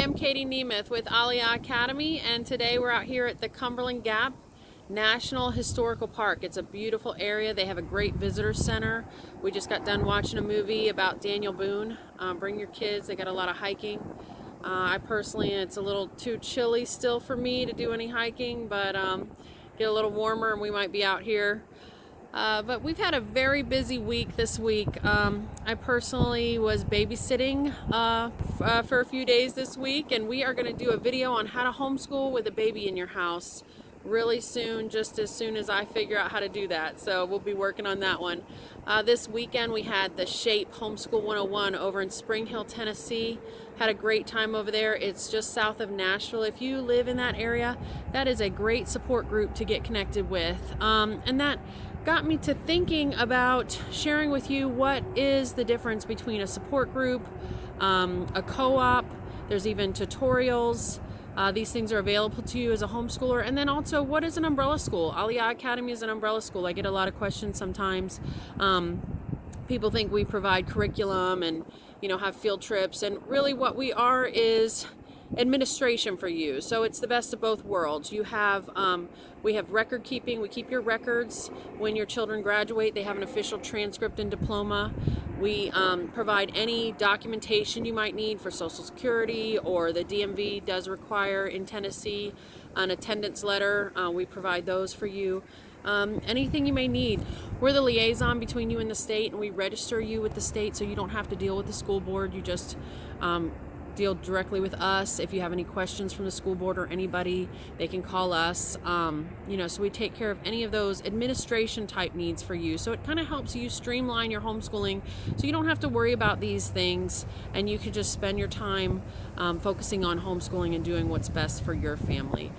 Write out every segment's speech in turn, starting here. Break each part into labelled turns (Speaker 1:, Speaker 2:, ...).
Speaker 1: I'm Katie Nemeth with AliYah Academy, and today we're out here at the Cumberland Gap National Historical Park. It's a beautiful area. They have a great visitor center. We just got done watching a movie about Daniel Boone. Bring your kids. They got a lot of hiking. I personally, it's a little too chilly still for me to do any hiking, but get a little warmer and we might be out here. But we've had a very busy week this week. I personally was babysitting for a few days this week, and we are going to do a video on how to homeschool with a baby in your house really soon, just as soon as I figure out how to do that. So we'll be working on that one. This weekend we had the SHAPE Homeschool 101 over in Spring Hill, Tennessee. Had a great time over there. It's just south of Nashville. If you live in that area, that is a great support group to get connected with. And that got me to thinking about sharing with you what is the difference between a support group, a co-op. There's even tutorials. These things are available to you as a homeschooler. And then also, what is an umbrella school? AliYah Academy is an umbrella school. I get a lot of questions sometimes. People think we provide curriculum and have field trips, and really what we are is administration for you. So it's the best of both worlds. You have we have record keeping. We keep your records when your children graduate. They have an official transcript and diploma. We provide any documentation you might need for Social Security, or the DMV does require in Tennessee an attendance letter. We provide those for you. Anything you may need. We're the liaison between you and the state, and we register you with the state so you don't have to deal with the school board. You just deal directly with us. If you have any questions from the school board or anybody, they can call us. So we take care of any of those administration type needs for you. So it kind of helps you streamline your homeschooling so you don't have to worry about these things, and you can just spend your time focusing on homeschooling and doing what's best for your family.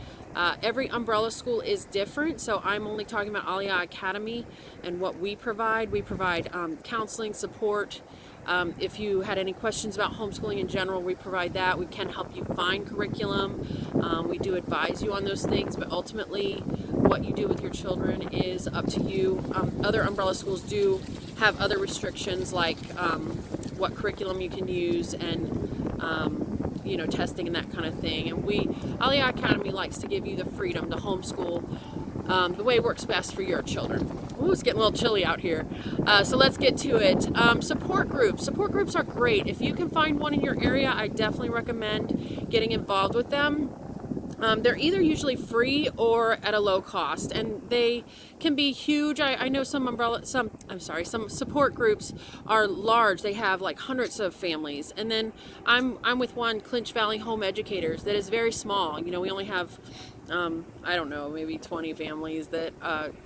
Speaker 1: Every umbrella school is different, so I'm only talking about AliYah Academy and what we provide. We provide counseling, support. If you had any questions about homeschooling in general, we provide that. We can help you find curriculum. We do advise you on those things, but ultimately what you do with your children is up to you. Other umbrella schools do have other restrictions, like what curriculum you can use and testing and that kind of thing. And AliYah Academy likes to give you the freedom to homeschool the way it works best for your children. Ooh, it's getting a little chilly out here. So let's get to it. Support groups. Support groups are great. If you can find one in your area, I definitely recommend getting involved with them. They're either usually free or at a low cost, and they can be huge. I know some support groups are large. They have like hundreds of families. And then I'm with one, Clinch Valley Home Educators, that is very small. We only have I don't know, maybe 20 families that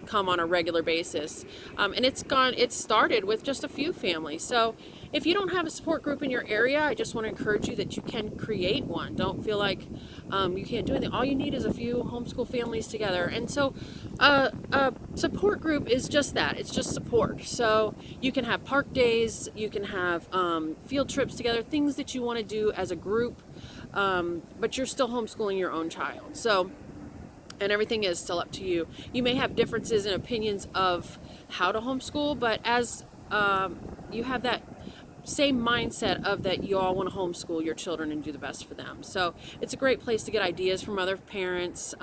Speaker 1: come on a regular basis. And it's started with just a few families. So if you don't have a support group in your area, I just want to encourage you that you can create one. Don't feel like you can't do anything. All you need is a few homeschool families together. And so a support group is just that. It's just support. So you can have park days, you can have field trips together, things that you want to do as a group, but you're still homeschooling your own child. And everything is still up to you. You may have differences in opinions of how to homeschool, but as you have that same mindset of that you all want to homeschool your children and do the best for them. So it's a great place to get ideas from other parents,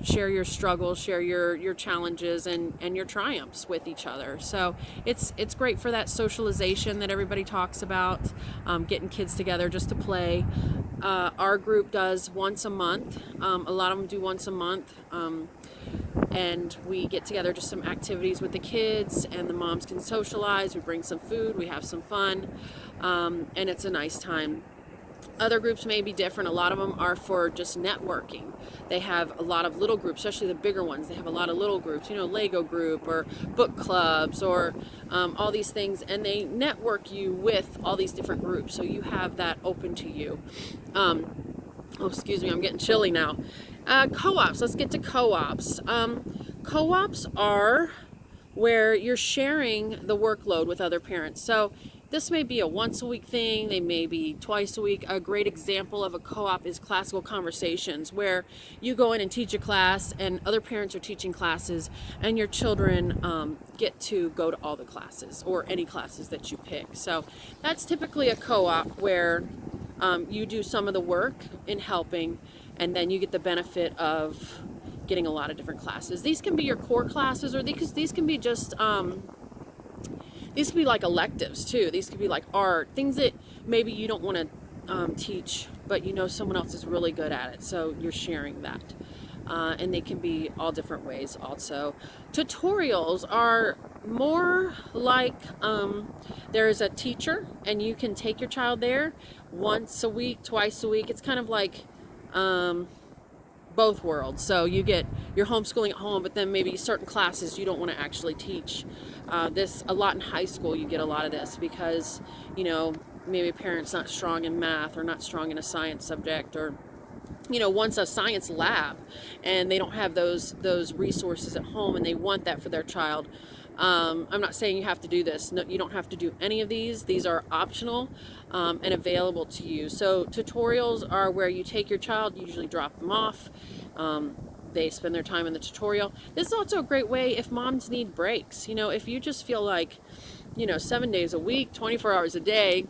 Speaker 1: share your struggles, share your challenges and your triumphs with each other. So it's great for that socialization that everybody talks about, getting kids together just to play. Our group does once a month. A lot of them do once a month. And we get together, just some activities with the kids, and the moms can socialize. We bring some food, we have some fun, and it's a nice time. Other groups may be different. A lot of them are for just networking. They have a lot of little groups, especially the bigger ones. They have a lot of little groups, Lego group or book clubs or all these things, and they network you with all these different groups, so you have that open to you. Excuse me, I'm getting chilly now. Co-ops, let's get to co-ops. Co-ops are where you're sharing the workload with other parents. So this may be a once a week thing, they may be twice a week. A great example of a co-op is Classical Conversations, where you go in and teach a class and other parents are teaching classes, and your children get to go to all the classes or any classes that you pick. So that's typically a co-op where You do some of the work in helping, and then you get the benefit of getting a lot of different classes. These can be your core classes, or these can be just these could be like electives too. These could be like art, things that maybe you don't want to teach, but you know someone else is really good at it, so you're sharing that. And they can be all different ways also. Tutorials are more like there is a teacher and you can take your child there once a week, twice a week. It's kind of like both worlds. So you get your homeschooling at home, but then maybe certain classes you don't want to actually teach. This a lot in high school. You get a lot of this because, you know, maybe a parent's not strong in math or not strong in a science subject, or you know, wants a science lab and they don't have those resources at home and they want that for their child. I'm not saying you have to do this. No, you don't have to do any of these. These are optional and available to you. So tutorials are where you take your child, you usually drop them off. They spend their time in the tutorial. This is also a great way if moms need breaks. You know, if you just feel like, you know, 7 days a week, 24 hours a day,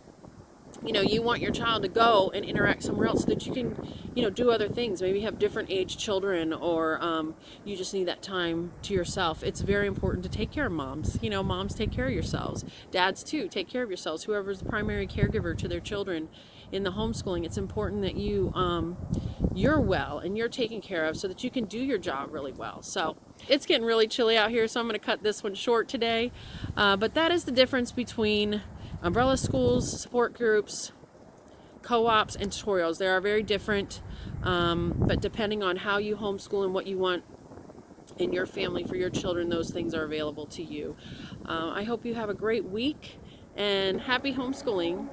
Speaker 1: you know, you want your child to go and interact somewhere else so that you can, you know, do other things. Maybe have different age children, or you just need that time to yourself. It's very important to take care of moms. You know, moms, take care of yourselves. Dads too, take care of yourselves. Whoever's the primary caregiver to their children in the homeschooling, it's important that you're well and you're taken care of so that you can do your job really well. So it's getting really chilly out here, so I'm going to cut this one short today. But that is the difference between umbrella schools, support groups, co-ops, and tutorials. They are very different, but depending on how you homeschool and what you want in your family for your children, those things are available to you. I hope you have a great week and happy homeschooling.